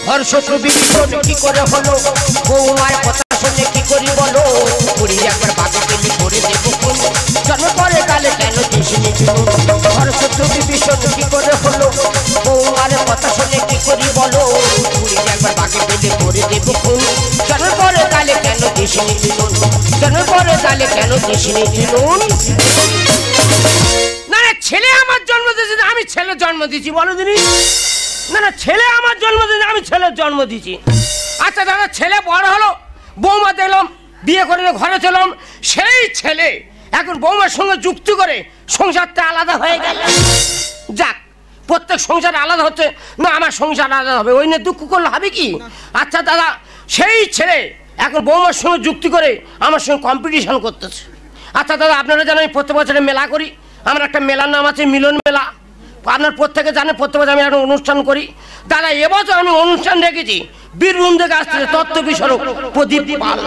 হরশত্রু বিভীষণ কি করে হলো বৌমার কথা শুনে কি করি বলো বুড়ি একবার বাঘে পেলে করে দেবো খুন জন্ম পরে কালে কেন দিসনি চুন হরশত্রু বিভীষণ কি করে হলো বৌমার কথা শুনে কি করি বলো বুড়ি একবার বাঘে পেলে করে দেবো খুন জন্ম পরে কালে কেন দিসনি চুন জন্ম পরে কালে কেন দিসনি চুন না না ছেলে আমার জন্ম দিয়েছে আমি ছেলে জন্ম দিয়েছি বলো দিনি না না ছেলে আমার জন্ম দিয়েছে আমি ছেলের জন্ম দিয়েছি আচ্ছা দাদা ছেলে বড় হলো বৌমা দিলাম বিয়ে করে ঘরে চলাম সেই ছেলে এখন বৌমার সঙ্গে যুক্তি করে সংসারটা আলাদা হয়ে গেল যাক প্রত্যেক সংসার আলাদা হচ্ছে না আমার সংসার আলাদা হবে ওই নিয়ে দুঃখ করলে হবে কি আচ্ছা দাদা সেই ছেলে এখন বৌমার সঙ্গে যুক্তি করে আমার সঙ্গে কম্পিটিশন করতেছে আচ্ছা দাদা আপনারা জানেন আমি প্রত্যেক বছরে মেলা করি আমার একটা মেলার নাম আছে মিলন মেলা আপনার প্রত্যেকে জানেন প্রত্যেক বছর আমি একটা অনুষ্ঠান করি দাদা এবছর আমি অনুষ্ঠান রেখেছি বীরভূম থেকে আসছে তত্ত্ব বিস্ফোরক প্রদীপ পাল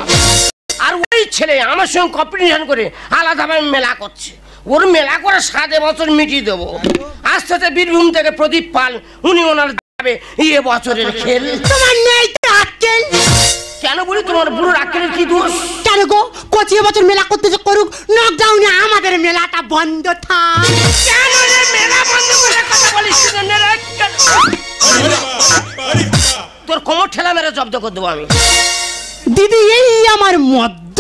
আর ওই ছেলে আমার সঙ্গে কম্পিটিশন করে আলাদাভাবে মেলা করছে ওর মেলা করে 7 বছর মিটিয়ে দেবো আস্তে আস্তে বীরভূম থেকে প্রদীপ পাল উনি ওনার যাবে এ বছরের খেল তোমার নেই আক্কেল কেন বলি তোমার বুড়োর আক্কেলের কি দোষ কেন গো কোচি বছর মেলা করতে যে করুক নকডাউনে আমাদের মেলাটা বন্ধ থাক কেন রে মেলা বন্ধ করে কথা বলিস তোর কোমর ঠেলা মেরে জব্দ করে দেবো আমি দিদি এই আমার মদ্য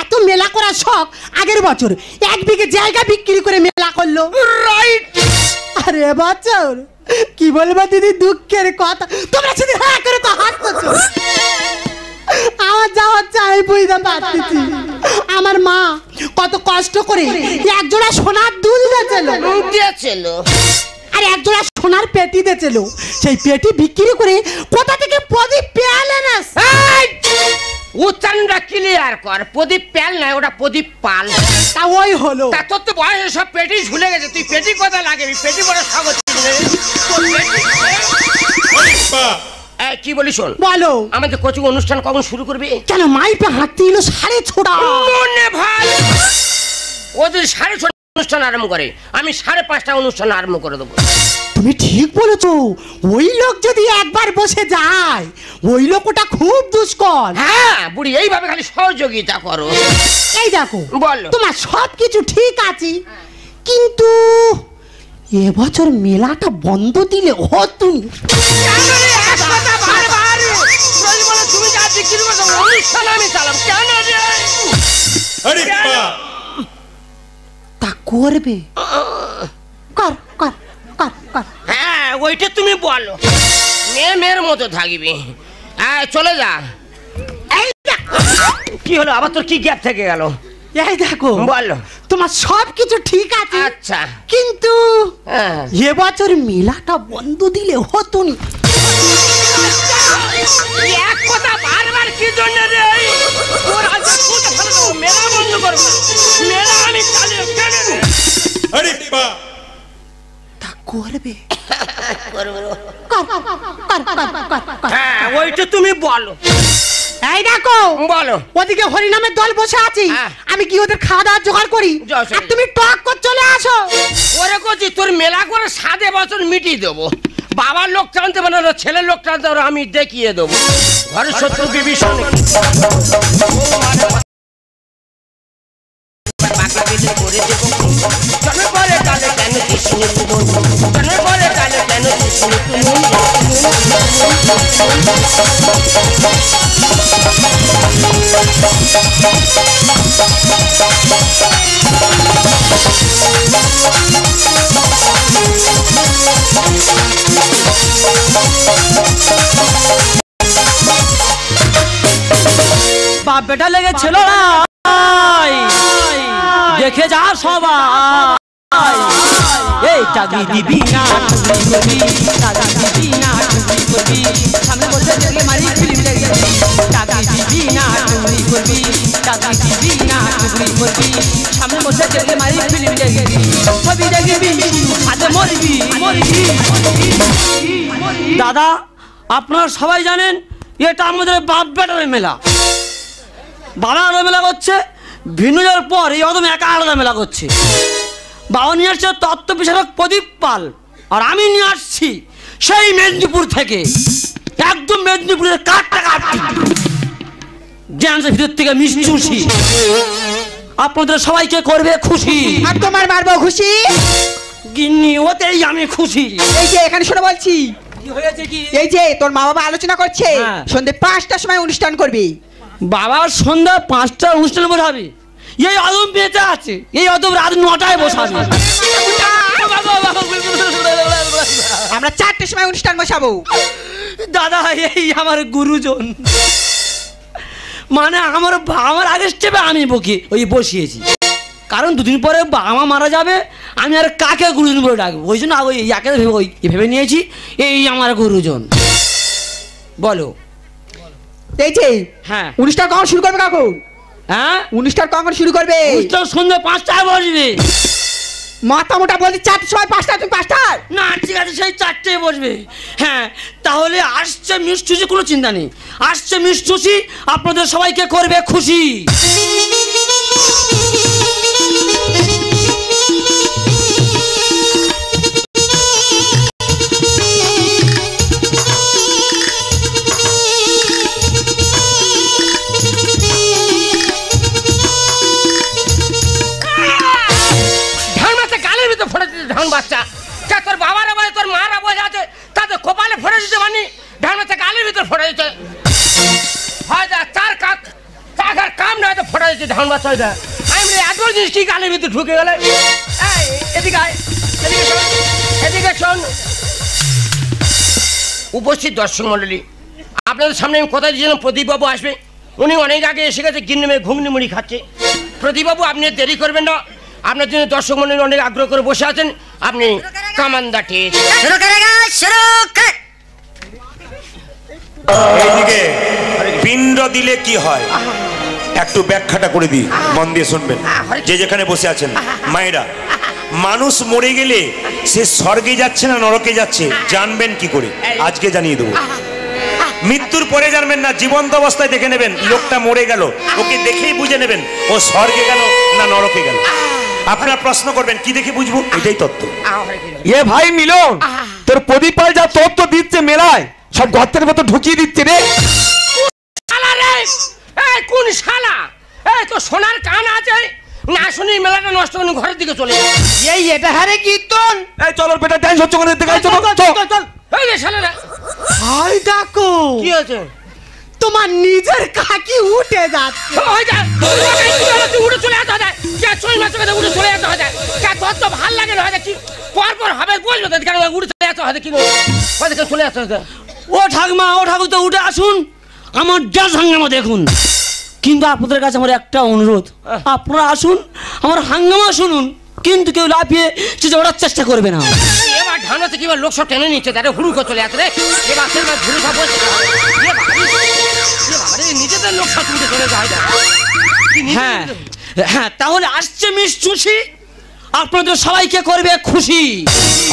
এত মেলা করার শখ আগের বছর 1 বিঘে জায়গা বিক্রি করে মেলা করলো রাইট আরে বছর কি বলবো দিদি দুঃখের কথা তোমরা শুধু হ্যাঁ করে তো হাসতেছো আমার যা হচ্ছে আমি বুঝতে পারতেছি আমার মা কত কষ্ট করে একজোড়া সোনার দুধ দিয়েছিল আর একজোড়া সোনার পেটি দিয়েছিল সেই পেটি বিক্রি করে কোথা থেকে প্রদীপ পেলে না উচ্চারণটা ক্লিয়ার কর প্রদীপ পেল না ওটা প্রদীপ পাল তা ওই হলো তা তোর তো বয়সে সব পেটি ঝুলে গেছে তুই পেটি কথা লাগাবি পেটি বড় স্বাগত কি বলি শোন বলো আমাদের কোচিং অনুষ্ঠান কখন শুরু করবে কেন মাইপে হাঁটতে এলো 6:30 মনে ভালো ওদের 6:30 অনুষ্ঠান আরম্ভ করে আমি 5:30 অনুষ্ঠান আরম্ভ করে দেবো তুমি ঠিক বলেছো ওই লোক যদি একবার বসে যায় ওই লোকটা খুব দুষ্কর হ্যাঁ বুড়ি এইভাবে খালি সহযোগিতা করো এই দেখো বলো তোমার সবকিছু ঠিক আছে কিন্তু এবছর মেলাটা বন্ধ দিলে হতো তুমি যা বিক্রি করছো অনুষ্ঠান আমি চালাম কেন রে তা করবে কর কর কর কর হ্যাঁ ওইটা তুমি বলো মেয়ের মতো থাকবি চলে যা কি হলো আবার তোর কি গ্যাপ থেকে গেল এই দেখো বলো তোমার সবকিছু ঠিক আছে আচ্ছা কিন্তু এবছর মেলাটা বন্ধ দিলে হতো না এক কথা বারবার কি জন্য রে তোর আজকে খুব ভালো মেলা বন্ধ করব মেলা আমি চালিয়ে কেন রে আরে বা তা করবে হ্যাঁ ওইটা তুমি বলো এই দেখো বলো ওদিকে হরিনামের দল বসে আছে আমি কি ওদের খাওয়া দাওয়ার জোগাড় করি আর তুমি টক করে চলে আসো ওরে কোচি তোর মেলা করে 7 বছর মিটিয়ে দেবো বাবার লোক টানতে পারে না ছেলের লোক টানতে পারে আমি দেখিয়ে দেবো ঘরের শত্রু বিভীষণ পরে কালে কেন কৃষ্ণ পরে কালে কেন কৃষ্ণ বাপ বেটা লেগেছিল দেখে যা সবাই এই চাকরি দিবি না করবি চাকরি দিবি না করবি সামনে বসে দেখলে মারি ফিল্ম দেখবি চাকরি দিবি না করবি চাকরি দিবি না করবি সামনে বসে দেখলে মারি ফিল্ম দেখবি ছবি দেখবি হাতে মরবি মরবি দাদা আপনারা সবাই জানেন এটা আমাদের বাপ বেটার মেলা বাবা আলাদা মেলা করছে ভিন্ন যাওয়ার পর এই অদম একা আলাদা মেলা করছে বাবা নিয়ে আসছে তত্ত্ব বিশারক প্রদীপ পাল আর আমি নিয়ে আসছি সেই মেদিনীপুর থেকে, একদম মেদিনীপুরের কাটটি জ্ঞানের ভিতর থেকে মিষ্টি চুষি আপনাদের সবাইকে করবে খুশি। আর তোমার মারবো খুশি? গিন্নি ওতেই আমি খুশি। এই যে এখানে শোনো বলছি, কি হয়েছে কি? এই যে তোর মা বাবা আলোচনা করছে হ্যাঁ। সন্ধ্যে 5টার সময় অনুষ্ঠান করবি। বাবা সন্ধ্যা 5টার অনুষ্ঠান বসাবে? এই অদম বেঁচে আছে, এই অদম রাত 9টায় বসাবে। আমরা 4টের সময় অনুষ্ঠান বসাবো। দাদা এই আমার গুরুজন, মানে আমার আগে স্টেপে আমি বসিয়েছি, কারণ দুদিন পরে বাবা মারা যাবে, আমি আর কাকে গুরুজন বলে ডাকবো, ওই জন্য একে ভেবে নিয়েছি এই আমার গুরুজন। বলো। এই যে হ্যাঁ, অনুষ্ঠান কখন শুরু করবে কাকু? হ্যাঁ অনুষ্ঠান কখন শুরু করবে? অনুষ্ঠান সন্ধ্যা 5টায় বসবে। মাথা মোটা বলছি 4টার সময় 5টা, তুমি 5টায়? না ঠিক আছে, সেই 4টায় বসবে। হ্যাঁ তাহলে আসছে মিষ্টি, কোনো চিন্তা নেই, আসছে মিষ্টি, আপনাদের সবাইকে করবে খুশি। ধান বাচ্চা তোর বাবার আওয়াজ, তোর মার আওয়াজ আছে, তাদের কপালে ফোড়ে দিতে পারি, ধান বাচ্চা গালের ভিতর ফোড়ে দিতে হয়, চার কাকার কাম না হয়তো ফোড়া দিচ্ছে ধান বাচ্চা। আমি একবার জিনিস কি গালের ভিতরে ঢুকে গেলে। এদিকে এদিকে শোন। উপস্থিত দর্শক মণ্ডলী, আপনাদের সামনে আমি কথা দিয়েছিলাম প্রদীপবাবু আসবে, উনি অনেক আগে এসে গেছে, গিন্নি মেয়ে ঘুগনি মুড়ি খাচ্ছে। প্রদীপবাবু আপনি দেরি করবেন না, আপনার জন্য দর্শক মণ্ডলী অনেক আগ্রহ করে বসে আছেন, আপনি কামানদাটি এইদিকে পিণ্ড দিলে কি হয় একটু ব্যাখ্যাটা করে দিই, মন দিয়ে শুনবেন। যে যেখানে বসে আছেন মায়েরা, মানুষ মরে গেলে সে স্বর্গে যাচ্ছে না নরকে যাচ্ছে জানবেন কি করে? আজকে জানিয়ে দেবো। মৃত্যুর পরে জানবেন না, জীবন্ত অবস্থায় দেখে নেবেন লোকটা মরে গেল, ওকে দেখেই বুঝে নেবেন ও স্বর্গে গেল না নরকে গেল। আপনারা প্রশ্ন করবেন কি দেখে বুঝবো? এটাই তত্ত্ব। এ ভাই মিলন, তোর প্রদীপ পাল যা তত্ত্ব দিচ্ছে মেলায়, সব গর্তের মতো ঢুকিয়ে দিচ্ছে রে। কোন শালা? এই তো সোনার কান আছে না, শুনি মেলাটা নষ্ট করে ঘরের দিকে চলে এই এটা হারে কীর্তন। এই চলো বেটা, ডান্স হচ্ছে ওখানে, দেখাই চল চল। এই রে শালারা, হাই ডাকো, কি হয়েছে? তোমার নিজের কাকি উঠে যাচ্ছে। ওই যা উড়ে চলে আসতে হয়, কে চই মাছ কথা উড়ে চলে আসতে হয়, কে তোর তো ভাল লাগে না, কি পরপর হবে বলবো তো, কেন উড়ে চলে আসতে হয়, কি চলে আসতে হয়। ও ঠাকুমা, ও ঠাকুর তো উঠে আসুন, আমার যা হাঙ্গামা দেখুন। কিন্তু আপনাদের কাছে আমার একটা অনুরোধ, আপনারা আসুন, আমার হাঙ্গামা শুনুন, কিন্তু কেউ লাফিয়ে সেটা ওঠার চেষ্টা করবে না। এবার ধান হচ্ছে কিবার লোক সব টেনে নিচ্ছে, তারা হুড়ু করে চলে আসে রে। এবার ঘুরে সব বলছে নিজেদের লোক সব উঠে চলে যায়। হ্যাঁ হ্যাঁ, তাহলে আসছে মিস চুষি, আপনাদের সবাইকে করবে খুশি।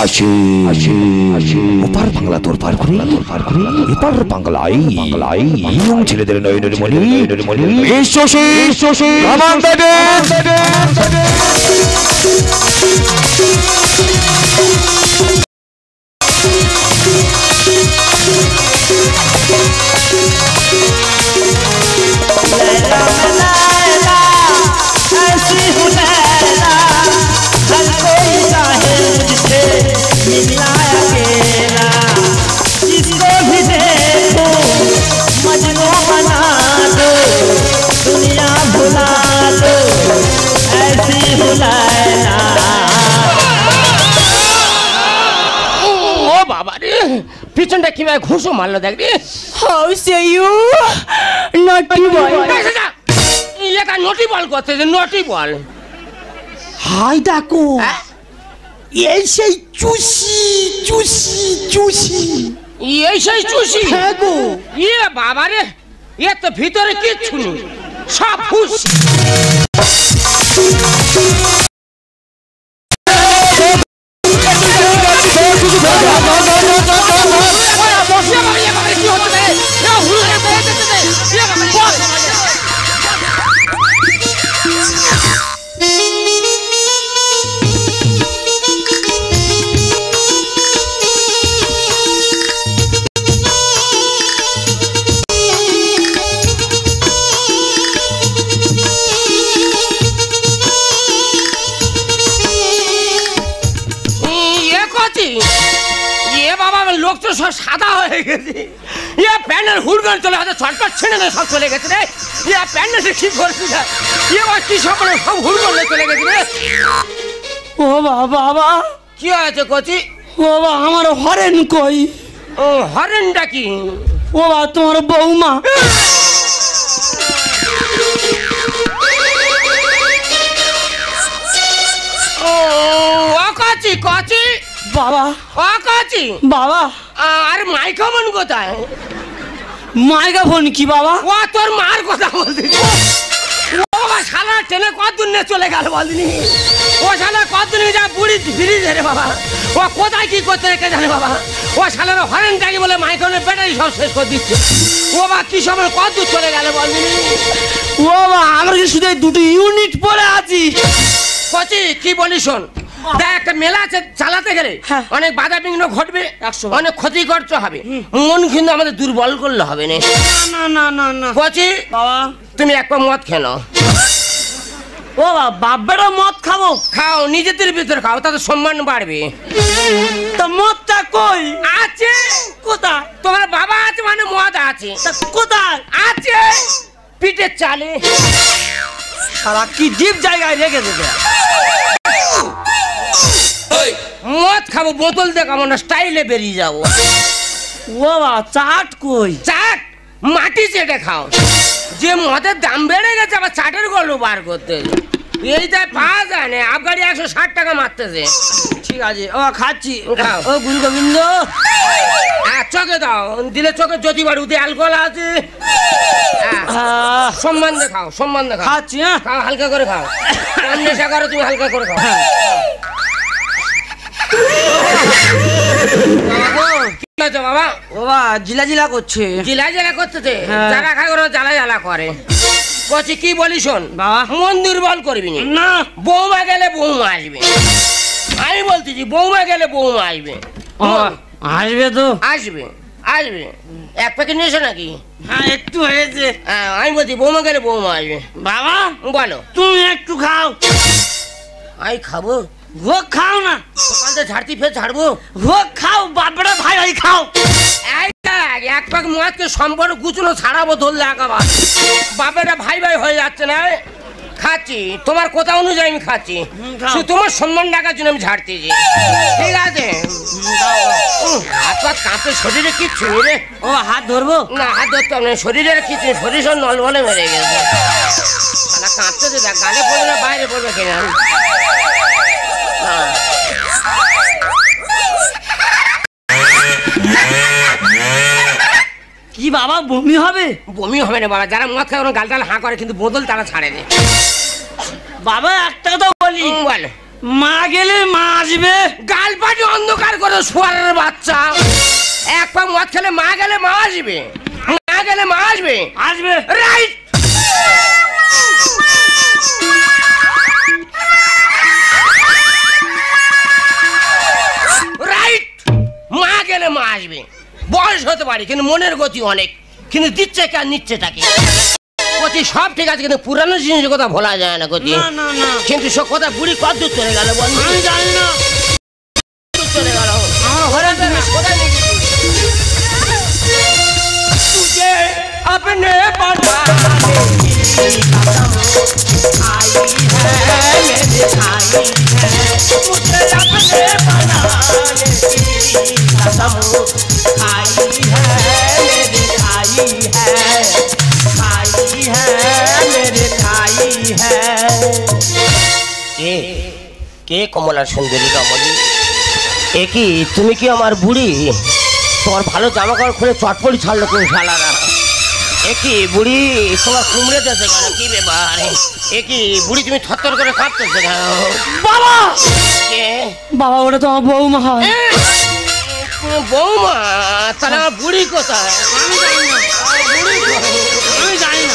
আসি আসি আসি, ওপার বাংলা তোর পার করে, এপার বাংলায় ইয়ং ছেলেদের নয়নের মনি, এসো সে কামান দাদে। পিছনটা কিভাবে ঘুষো মারলো দেখ রে। How say you? Naughty boy. এটা নটি বল করতে, নটি বল। হাই ডাকো, এই সেই চুষি চুষি চুষি, এই সেই চুষি। হ্যাঁ গো। ইয়ে বাবা রে, এর তো ভিতরে কিচ্ছু নেই, সব ফুসি। সাদা হয়ে গেছে। ইয়া প্যান্ডেল হুড়গান চলে হাতে ছটপট ছেড়ে না সব চলে গেছে রে। ইয়া প্যান্ডেল ঠিক করছি না, ইয়া কি সকলে সব হুড়গান চলে গেছে রে। ও বাবা, কি হয়েছে কচি? ও বাবা, আমার হরেন কই? ও হরেনটা কি? ও বাবা, তোমার বৌমা। ও কচি কচি বাবা, ও কচি বাবা, আর মাইক্রোফোন কোথায়? মাইক্রোফোন কি বাবা? ও তোর মার কথা বলছিস। ও বাবা, শালা ট্রেনে কতদূর নিয়ে চলে গেল বলদিনি। ও শালা কতদূর যা বুড়ি ফিরিয়ে রে বাবা। ও কোথায় কি করতে রেখে জানে বাবা। ও শালার হরেনটাকে বলে মাইক্রোফোনের ব্যাটারি সব শেষ করে দিচ্ছে। ও বাবা, কি সময় কতদূর চলে গেল বলদিনি। ও বাবা, আমরা কি শুধু দুটো ইউনিট পরে আছি? কচি কি বলি শোন, দেখ একটা মেলা আছে, চালাতে গেলে হ্যাঁ। অনেক বাধা বিঘ্ন ঘটবে, 100 অনেক ক্ষতি করতে হবে, মন কিন্তু আমাদের দুর্বল করলে হবে না। না না না না কচি বাবা, তুমি এক পা মদ খেল, ও বাবা, বাপেরা মদ খাবো? খাও, নিজেদের ভিতরে খাও, তাতে সম্মান বাড়বে। তা মদটা কই? আছে কোথায়? তোমার বাবা আছে মানে মদ আছে। তা কোথায় আছে পিঠের চালে। সারা কি ডিপ জায়গায় রেখে দেবে। মদ খাবো, বোতল দেখাবো না, স্টাইলে বেরিয়ে যাবো। ও বাবা, চাট কই? চাট মাটি চেটে খাও। যে মদের দাম বেড়ে গেছে, আবার চাটের গল্প বার করতে এইটা পাওয়া যায় না। আবগাড়ি 160 টাকা মারতেছে। ঠিক আছে, ও খাচ্ছি। খাও। ও গুরু গোবিন্দ, চোখে দাও, দিলে চোখে জ্যোতি বাড়ি, উঠে অ্যালকোহল আছে। সম্মান দিয়ে খাও, সম্মান দিয়ে খাও। খাচ্ছি। হ্যাঁ, খাও, হালকা করে খাও। নেশা করো তুমি, হালকা করে খাও। কি হয়েছে বাবা? ও বাবা, জিলা জিলা করছে। জিলা জ্বালা করতেছে? হ্যাঁ। যারা খায় ওরা জ্বালা জ্বালা করে। বলছি কি বলি শোন বাবা, মন দুর্বল করবি না। না বৌমা গেলে বৌমা আসবে, আমি বলতেছি বৌমা গেলে বৌমা আসবে। ও, আসবে তো? আসবে আসবে। এক প্যাকেট নিয়েছো নাকি? হ্যাঁ, একটু হয়েছে। আমি বলছি বৌমা গেলে বৌমা আসবে। বাবা, বলো। তুমি একটু খাও। আমি খাবো? ও খাও না, সকাল থেকে ঝাড়তি ফের ঝাড়বো। ও খাও, বাপরা ভাই ভাই খাও। এই দেখ, এক প্যাক মদকে সম্পর্ক গুছলো ছাড়াবো ধরলে একাবার। বাপেরা ভাই ভাই হয়ে যাচ্ছে না। খাচ্ছি তোমার কথা অনুযায়ী আমি খাচ্ছি, খাও। শুধু তোমার সম্মান রাখার জন্য আমি ঝাড়তেছি। ঠিক আছে? হাত পা কাঁপে, শরীরে কিচ্ছু নেই রে। ও হাত ধরবো? না, হাত ধরতে হবে না, শরীরের কিছু নেই, শরীর সব নলবলে মেরে গেছে। কাঁপতেছে, দেখ গালে পড়বে না বাইরে পড়বে কিনা। কি বাবা, বমি হবে? বমি হবে না বাবা, যারা মদ খায় ওরা গালটাল হাঁ করে, কিন্তু বোতল তারা ছাড়ে না। বাবা, একটা তো বলি, বল। মা গেলে মা আসবে। গাল পাটি অন্ধকার করে শুয়ারের বাচ্চা। এক পা মদ খেলে মা গেলে মা আসবে, মা গেলে মা আসবে। আসবে, রাইট। রাইট, মা গেলে মা আসবে। বয়স হতে পারে কিন্তু মনের গতি অনেক, কিন্তু দিচ্ছে কে আর নিচ্ছে তাকে। গতি সব ঠিক আছে, কিন্তু পুরানো জিনিসের কথা ভোলা যায় না গতি। না না না, কিন্তু সব কথা বুড়ি কত দূর চলে গেল বল? আমি জানি না। চলে গেল আমার ঘরে কোথায় নিয়ে तुझे अपने बनाने की कसम आई है, मेरी आई है। मुझे अपने बनाने की कसम आई है, मेरी आई है, आई है, मेरी आई है। কে কমলা সুন্দরী রমণী? এ কি তুমি কি আমার বুড়ি? তোমার ভালো জামা কাপড় খুলে চটপটি ছাড়লো কোন শালারা। এ কি বুড়ি, তোমার কুমড়ে দেশে কেন? কি ব্যাপার? এ কি বুড়ি, তুমি থরথর করে কাঁপতেছে কেন? বাবা, কে? বাবা, ওটা তো আমার বৌমা হয়। বৌমা? তাহলে আমার বুড়ি কোথায়? আমি জানি না, বুড়ি কোথায়? আমি জানি না।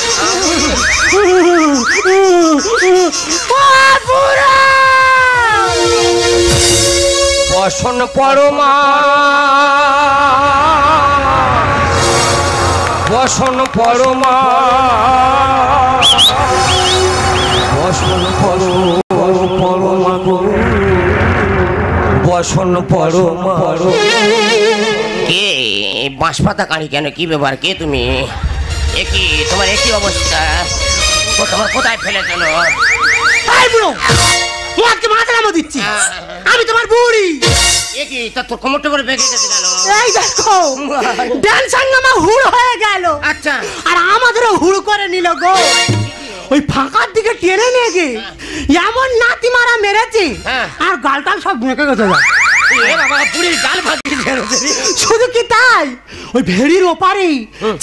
বসন পরমা, বসন পরমা, বসন পরমা, বসন পরমা। কে বাঁশপাতা কাঁড়ি কেন? কি ব্যাপার? কে তুমি? একই তোমার একই অবস্থা, তোমার কোথায় ফেলে চলো? এই বুড়ো, তোমাকে মাথা নামো দিচ্ছি, আমি তোমার বুড়ি। একই তা তোর কোমরটা করে বেঁকে গেছে কেন? এই দেখো, ডান্স হাঙ্গামা হুড় হয়ে গেল। আচ্ছা, আর আমাদেরও হুড় করে নিল গো। ওই ফাঁকার দিকে টেনে নিয়ে গিয়ে এমন নাতি মারা মেরেছে, আর গালটাল সব বেঁকে গেছে। এ বাবা, বুড়ির গাল ফাটিয়ে ছেড়েছে। শুধু কি তাই, ওই ভেড়ির ওপারে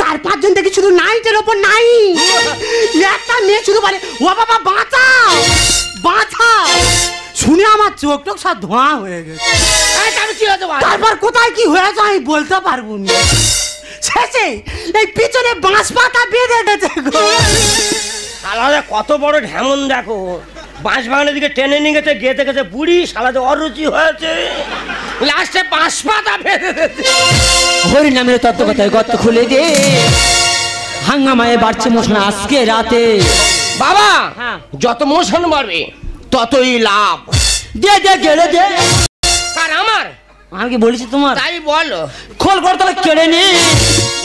4-5 জন দেখি শুধু নাইটের ওপর নাই, একটা মেয়ে শুধু বলে ও বাবা বাঁচাও বাঁচাও। শুনে আমার চোখ টোক সব ধোঁয়া হয়ে গেছে। তারপর কোথায় কি হয়েছে আমি বলতে পারবো না। শেষে এই পিছনে বাঁশ পাতা বেঁধে গেছে গো। শালাদা কত বড় ঢেমন দেখো, বাঁশ বাগানের দিকে টেনে নিয়ে গেছে, গেতে গেছে বুড়ি। শালাদা অরুচি হয়েছে, লাস্টে বাঁশ পাতা বেঁধে গেছে। হরি নামের তত্ত্ব কথায় গর্ত খুলে দে, হাঙ্গামায় বাড়ছে মোশন আজকে রাতে। বাবা, যত মোশন বাড়বে ততই লাভ। দে দে গেলে দে। আর আমার আমি কি বলেছি তোমার? তাই বলো, খোল করে তাহলে কেড়ে নে।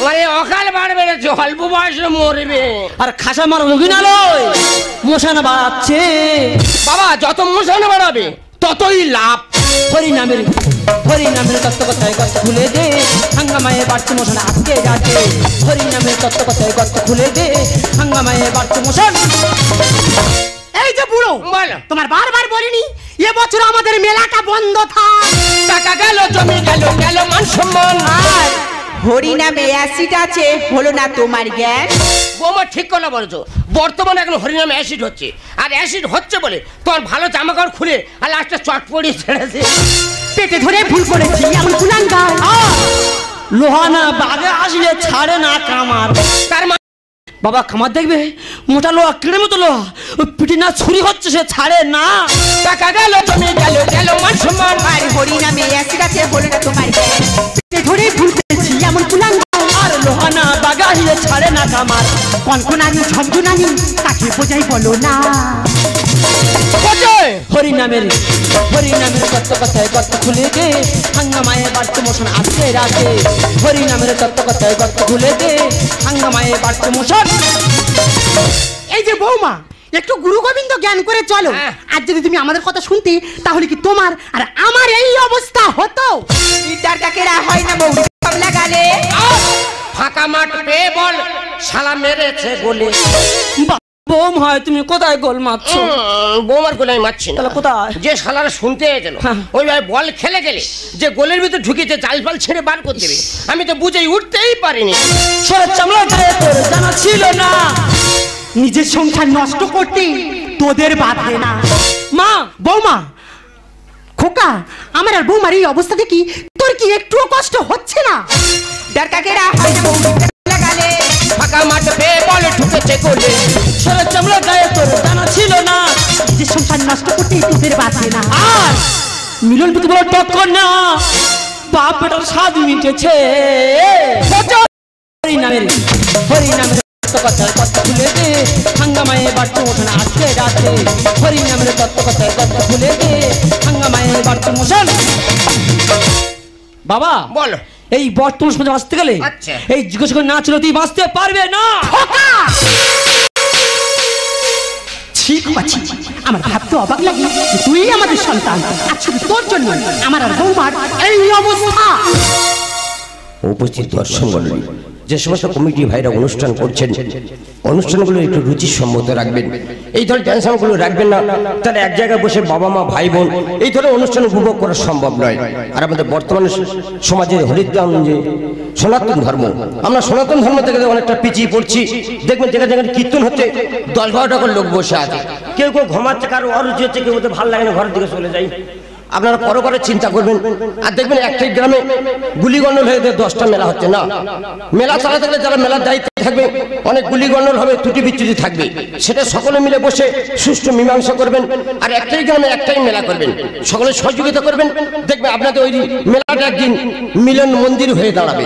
মানে অকাল বাড়বে না, অল্প বয়সে মরবে। আর খাসা মার অভিনালয় মোশন বাড়াচ্ছে। বাবা, যত মোশন বাড়াবে ততই লাভ। হরি নামের তত্ত্ব কথায় গর্ত খুলে দে, হাঙ্গামায় বাড়ছে মোশন আজকে রাতে। হরি নামের তত্ত্ব কথায় গর্ত খুলে দে, হাঙ্গামায় বাড়ছে মোশন। এই যে বুড়ো, বলো। তোমার বারবার বলিনি এবছর আমাদের মেলাটা বন্ধ থাক। টাকা গেল, জমি গেল, গেল মান সম্মান। আর হরি নামে অ্যাসিড আছে, হলো না তোমার জ্ঞান। বৌমা ঠিক কথা বলছো, বর্তমানে এখন হরিনামে অ্যাসিড হচ্ছে, আর অ্যাসিড হচ্ছে বলে তোমার ভালো জামা কাপড় খুলে আর লাস্টে চট পড়িয়ে ছেড়েছে। পেটে ধরে ভুল করেছি এমন কুলাঙ্গার। লোহানা বাগে আসলে ছাড়ে না কামার। তার বাবা খামার দেখবে, মোটা লোহা কিড়ে মতো লোহা, ওই পিঠে না ছুরি হচ্ছে সে ছাড়ে না। টাকা গেল, জমি গেল, গেল মান সম্মান। আর হরি নামে অ্যাসিড আছে, হলো না তোমার জ্ঞান। পেটে ধরে ভুল করেছি এমন কুলাঙ্গার। আর লোহানা বাগা আসলে ছাড়ে না কামার। কনকনানি ঝঞ্ঝনানি কাকে বোঝাই বলো না। হরি নামের তত্ত্ব কথায় গর্ত খুলে দে, হাঙ্গামায় বাড়ছে মোশন আজকে রাতে। হরি নামের তত্ত্ব কথায় গর্ত খুলে দে, হাঙ্গামায় বাড়ছে মোশন। এই যে বৌমা, একটু গুরু গোবিন্দ জ্ঞান করে চলো। আর যদি তুমি আমাদের কথা শুনতে, তাহলে কি তোমার আর আমার এই অবস্থা হতো? ইটার কাকেরা হয় না বউ সব লাগালে। ফাঁকা মাঠ পেয়ে বল শালা মেরেছে গোলে। বোম হয় তুমি কোথায় গোল মারছো? বৌমার গোলে আমি মারছি না। তাহলে কোথায়? যে শালারা শুনতে এলো ওইভাবে বল খেলে গেলে যে গোলের ভিতরে ঢুকেছে, জাল ফাল ছেড়ে বার করে দেবে, আমি তো বুঝেই উঠতেই পারিনি। সরে চামড়া গায়ে তোর জানা ছিল না, নিজের সংসার নষ্ট করতে তোদের বাধে না। মা বৌমা, খোকা, আমার আর বৌমার এই অবস্থা দেখি তোর কি একটুও কষ্ট হচ্ছে না? ইটার কাকেরা হয় না বউ লাগালে। ফাঁকা মাঠ পেয়ে বল ঢুকেছে গোলে। সরে চামড়া গায়ে তোর জানা ছিল না, নিজের সংসার নষ্ট করতে তোদের বাধে না। আর মিলন প্রতি বড় টক্কর না, বাপ বেটার স্বাদ মিটেছে। হরি নামের তত্ত্ব কথায় গর্ত খুলে দে, হাঙ্গামায় বাড়ছে মোশন আজকে রাতে। হরি নামের তত্ত্ব কথায় গর্ত খুলে দে, হাঙ্গামায় বাড়ছে মোশন। বাবা বলো। এই বর্তমান সমাজে বাঁচতে গেলে আচ্ছা। এই জিজ্ঞেস করে না ছিল তুই বাঁচতে পারবে না। আমার ভাবতে অবাক লাগে যে তুই আমাদের সন্তান, আর শুধু তোর জন্য আমার আর বৌমার এই অবস্থা। উপস্থিত দর্শক মণ্ডলী, যে সমস্ত কমিটি ভাইরা অনুষ্ঠান করছেন, অনুষ্ঠানগুলো একটু রুচিসম্মত রাখবেন। এই ধরনের ড্যান্সগুলো রাখবেন না, তাহলে এক জায়গায় বসে বাবা মা ভাই বোন এই ধরনের অনুষ্ঠান উপভোগ করা সম্ভব নয়। আর আমাদের বর্তমান সমাজের হরিদ্রাম যে সনাতন ধর্ম, আমরা সনাতন ধর্ম থেকে অনেকটা পিছিয়ে পড়ছি। দেখবেন যেখানে যেখানে কীর্তন হচ্ছে 10-12টা করে লোক বসে আছে, কেউ কেউ ঘুমাচ্ছে, কারো অরুচি হচ্ছে, কেউ ওদের ভালো লাগে না, ঘরের দিকে চলে যায়। আপনারা পরে চিন্তা করবেন। আর দেখবেন একটাই গ্রামে গুলিগন্ডল হয়ে 10টা মেলা হচ্ছে না। মেলা চালাতে গেলে যারা মেলার দায়িত্বে থাকবে অনেক গুলিগন্ডল হবে, ত্রুটি বিচ্যুতি থাকবে, সেটা সকলে মিলে বসে সুষ্ঠু মীমাংসা করবেন। আর একটাই গ্রামে একটাই মেলা করবেন, সকলে সহযোগিতা করবেন, দেখবেন আপনাদের ওই মেলাটা একদিন মিলন মন্দির হয়ে দাঁড়াবে।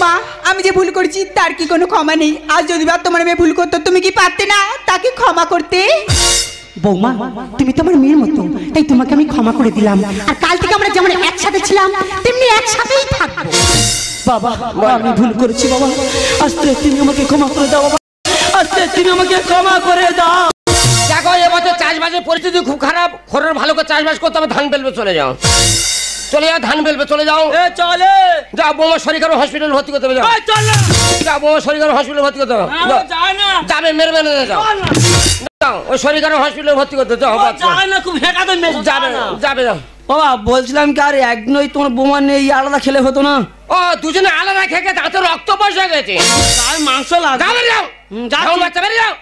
মা, আমি যে ভুল করেছি তার কি কোনো ক্ষমা নেই? আর যদি বা তোমার মেয়ে ভুল করতো, তুমি কি পারতে না তাকে ক্ষমা করতে? বৌমা, তুমি তো আমার মেয়ের মতো, তাই তোমাকে আমি ক্ষমা করে দিলাম। আর কাল থেকে আমরা যেমন একসাথে ছিলাম তেমনি একসাথেই থাকবো। বাবা আমি ভুল করেছি বাবা, আজকে তুমি আমাকে ক্ষমা করে দাও বাবা, আজকে তুমি আমাকে ক্ষমা করে দাও। দেখো এবছর চাষবাসের পরিস্থিতি খুব খারাপ, খড়ের ভালো করে চাষবাস করতে হবে, ধান বেলবে চলে যাও, চলে যাও, ধান বেলবে চলে যাও। চলে যাও বৌমা শরীর খারাপ হসপিটাল ভর্তি করতে হবে, যাও যাও বৌমা শরীর খারাপ হসপিটাল ভর্তি করতে হবে, যাবে মেরে মেরে যাও, যাও ওই শরীর খারাপ হসপিটাল ভর্তি করতে যাও, খুব হেঁকাতে যাবে যাবে যাও। বাবা বলছিলাম কি আর এক নই তোমার বোমা নেই আলাদা খেলে হতো না? ও দুজনে আলাদা খেয়ে দাঁতে রক্ত বসে গেছে, মাংস লাগে যাও যাও বাচ্চা বেরিয়ে যাও।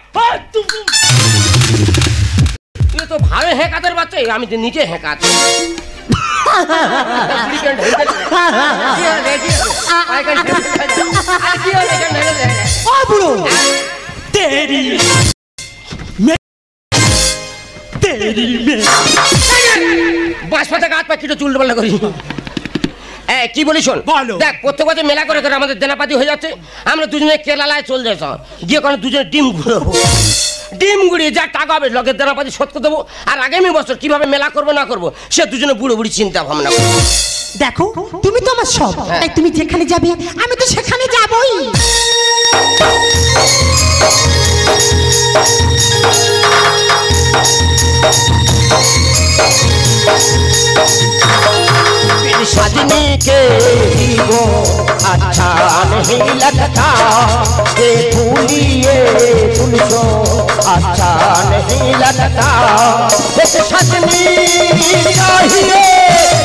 তুই তো ভালো হেঁকাতের বাচ্চা, আমি তো নিচে হেঁকাতে বাঁশ পাতা গাছ পা কিটো চুল পাল্লা করি। কি বলি শোন, দেখ প্রত্যেক বছর মেলা করে করে আমাদের দেনাপাতি হয়ে যাচ্ছে, আমরা দুজনে কেরালায় চলে যাই, গিয়ে কোনো দুজনে ডিম ঘুরবো, ডিম গুড়িয়ে যা টাকা হবে লোকের দেনাপাতি শোধ করে দেবো, আর আগামী বছর কিভাবে মেলা করবো না করবো সে দুজনে বুড়ো বুড়ি চিন্তা ভাবনা করবো। দেখো তুমি তো আমার সব, তাই তুমি যেখানে যাবে আমি তো সেখানে যাবই। सजने के वो अच्छा नहीं लगता, ये फूलिए फूलो अच्छा नहीं लगता, एक सजनी चाहिए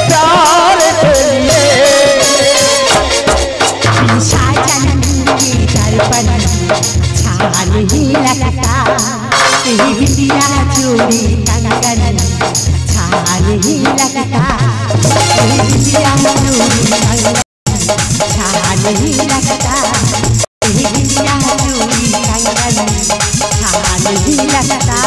प्यार के लिए। साजन के दर्पण अच्छा नहीं लगता, बिंदिया चूड़ी कंगन अच्छा नहीं लगता, बिंदिया चूड़ी कंगन अच्छा नहीं लगता, बिंदिया चूड़ी कंगन अच्छा नहीं लगता।